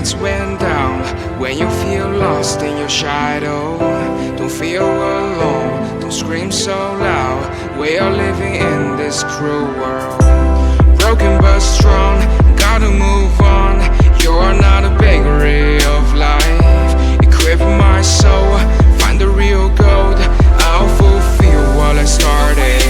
lights went down. When you feel lost in your shadow, don't feel alone, don't scream so loud. We are living in this cruel world, broken but strong, gotta move on. You're not a bakery of life, equip my soul, find the real gold. I'll fulfill what I started.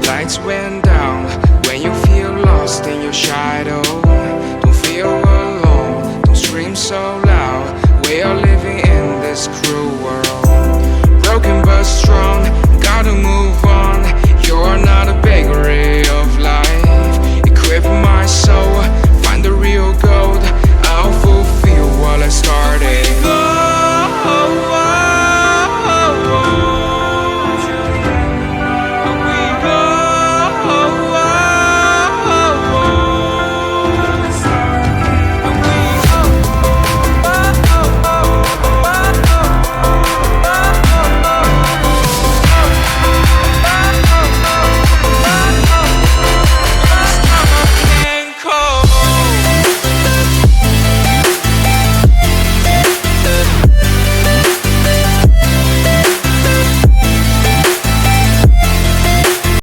Lights went down. When you feel lost in your shadow, don't feel alone, don't scream so loud. We are living in this cruel world.